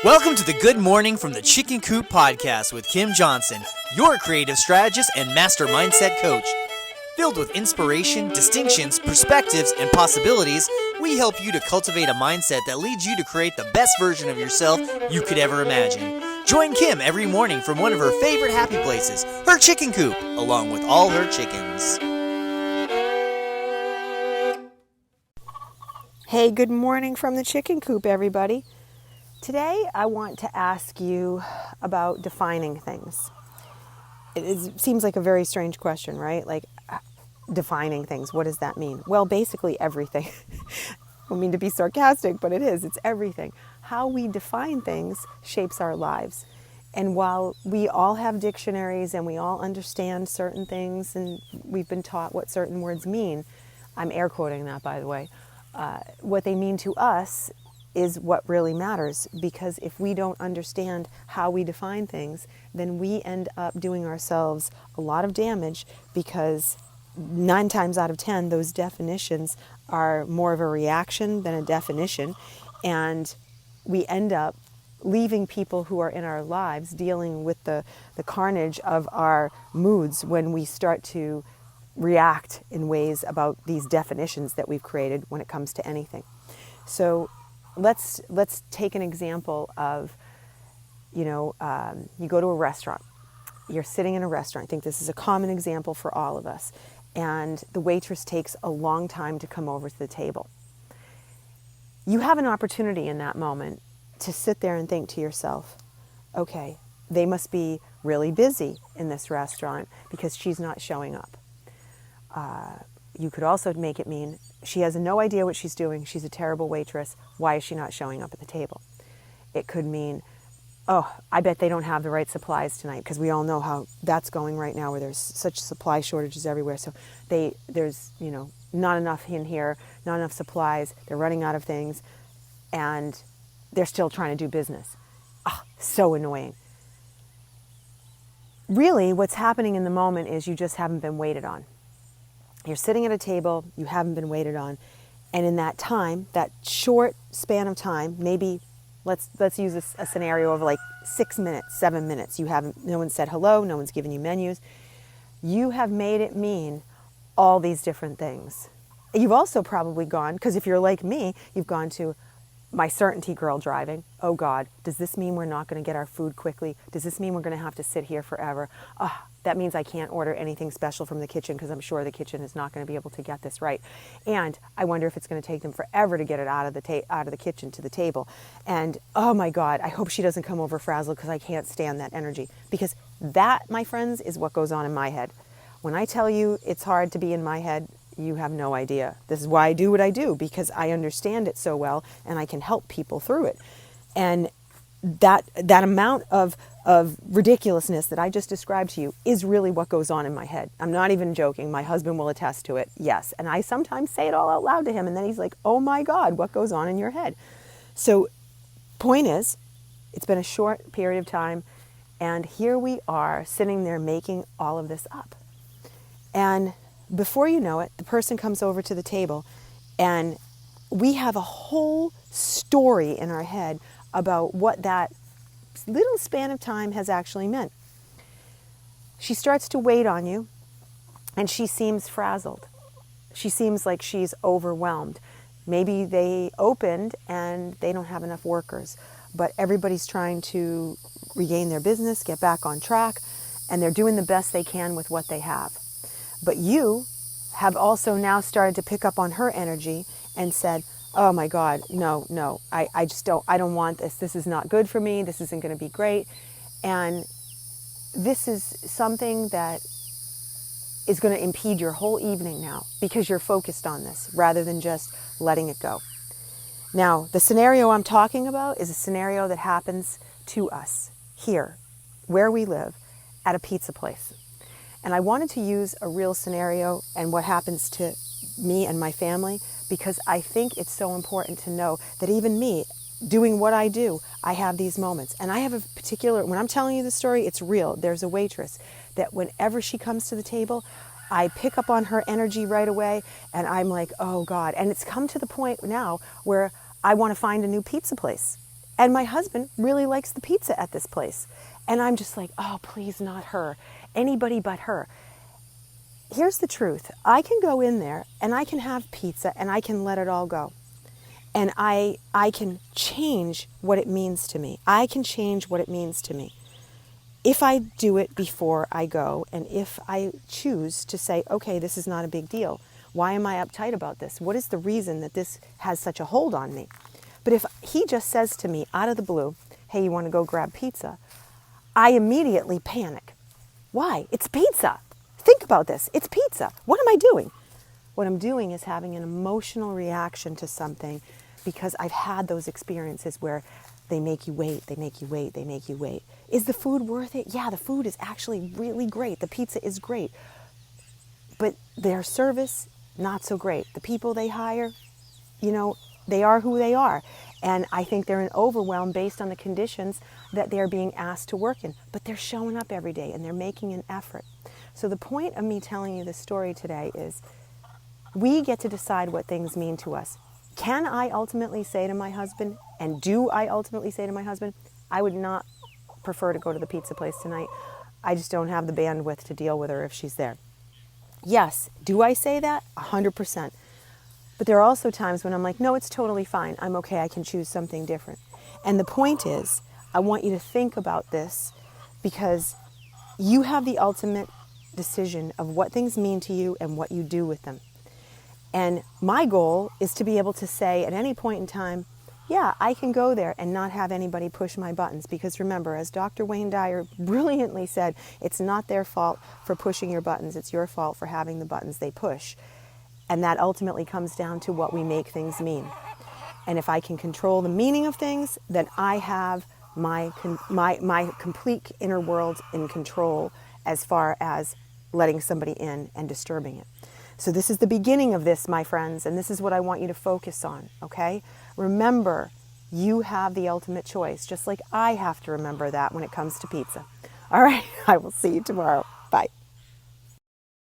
Welcome to the Good Morning from the Chicken Coop podcast with Kim Johnson, your creative strategist and master mindset coach. Filled with inspiration, distinctions, perspectives, and possibilities, we help you to cultivate a mindset that leads you to create the best version of yourself you could ever imagine. Join Kim every morning from one of her favorite happy places, her chicken coop, along with all her chickens. Hey, good morning from the chicken coop, everybody. Today, I want to ask you about defining things. It seems like a very strange question, right? Like, defining things, what does that mean? Well, basically everything. I don't mean to be sarcastic, but it is. It's everything. How we define things shapes our lives. And while we all have dictionaries and we all understand certain things and we've been taught what certain words mean, I'm air quoting that, by the way, what they mean to us is what really matters, because if we don't understand how we define things, then we end up doing ourselves a lot of damage, because 9 times out of 10 those definitions are more of a reaction than a definition, and we end up leaving people who are in our lives dealing with the carnage of our moods when we start to react in ways about these definitions that we've created when it comes to anything. So let's take an example of, you go to a restaurant. You're sitting in a restaurant. I think this is a common example for all of us. And the waitress takes a long time to come over to the table. You have an opportunity in that moment to sit there and think to yourself, okay, they must be really busy in this restaurant because she's not showing up. You could also make it mean she has no idea what she's doing. She's a terrible waitress. Why is she not showing up at the table? It could mean, oh, I bet they don't have the right supplies tonight, because we all know how that's going right now, where there's such supply shortages everywhere. So there's not enough in here, not enough supplies. They're running out of things, and they're still trying to do business. Oh, so annoying. Really, what's happening in the moment is you just haven't been waited on. You're sitting at a table, you haven't been waited on, and in that time, that short span of time, maybe let's use a scenario of like 6 minutes, 7 minutes. No one said hello, no one's given you menus. You have made it mean all these different things. You've also probably gone, because if you're like me, you've gone to my certainty girl driving. Oh God, does this mean we're not going to get our food quickly? Does this mean we're going to have to sit here forever? That means I can't order anything special from the kitchen, because I'm sure the kitchen is not going to be able to get this right. And I wonder if it's going to take them forever to get it out of the kitchen to the table. And oh my God, I hope she doesn't come over frazzled, because I can't stand that energy. Because that, my friends, is what goes on in my head. When I tell you it's hard to be in my head, you have no idea. This is why I do what I do, because I understand it so well and I can help people through it. And that amount of ridiculousness that I just described to you is really what goes on in my head. I'm not even joking. My husband will attest to it. Yes. And I sometimes say it all out loud to him, and then he's like, oh my God, what goes on in your head? So point is, it's been a short period of time, and here we are sitting there making all of this up. And before you know it, the person comes over to the table, and we have a whole story in our head about what that little span of time has actually meant. She starts to wait on you, and she seems frazzled. She seems like she's overwhelmed. Maybe they opened and they don't have enough workers, but everybody's trying to regain their business, get back on track, and they're doing the best they can with what they have. But you have also now started to pick up on her energy and said, oh my God, no, I don't want this. This is not good for me. This isn't going to be great. And this is something that is going to impede your whole evening now, because you're focused on this rather than just letting it go. Now, the scenario I'm talking about is a scenario that happens to us here, where we live, at a pizza place. And I wanted to use a real scenario and what happens to me and my family, because I think it's so important to know that even me, doing what I do, I have these moments. And I have a particular, when I'm telling you the story, it's real. There's a waitress that whenever she comes to the table, I pick up on her energy right away, and I'm like, oh God. And it's come to the point now where I want to find a new pizza place. And my husband really likes the pizza at this place. And I'm just like, oh, please, not her. Anybody but her. Here's the truth. I can go in there and I can have pizza and I can let it all go. And I can change what it means to me. I can change what it means to me. If I do it before I go, and if I choose to say, okay, this is not a big deal. Why am I uptight about this? What is the reason that this has such a hold on me? But if he just says to me out of the blue, hey, you want to go grab pizza? I immediately panic. Why? It's pizza. Think about this. It's pizza. What am I doing? What I'm doing is having an emotional reaction to something because I've had those experiences where they make you wait, they make you wait, they make you wait. Is the food worth it? Yeah, the food is actually really great. The pizza is great. But their service, not so great. The people they hire, they are who they are. And I think they're in overwhelm based on the conditions that they're being asked to work in. But they're showing up every day and they're making an effort. So the point of me telling you this story today is we get to decide what things mean to us. Can I ultimately say to my husband, and do I ultimately say to my husband, I would not prefer to go to the pizza place tonight. I just don't have the bandwidth to deal with her if she's there. Yes. Do I say that? 100%. But there are also times when I'm like, no, it's totally fine. I'm okay. I can choose something different. And the point is, I want you to think about this because you have the ultimate decision of what things mean to you and what you do with them. And my goal is to be able to say at any point in time, yeah, I can go there and not have anybody push my buttons. Because remember, as Dr. Wayne Dyer brilliantly said, it's not their fault for pushing your buttons. It's your fault for having the buttons they push. And that ultimately comes down to what we make things mean. And if I can control the meaning of things, then I have my complete inner world in control as far as letting somebody in and disturbing it. So this is the beginning of this, my friends, and this is what I want you to focus on, okay? Remember, you have the ultimate choice, just like I have to remember that when it comes to pizza. All right, I will see you tomorrow.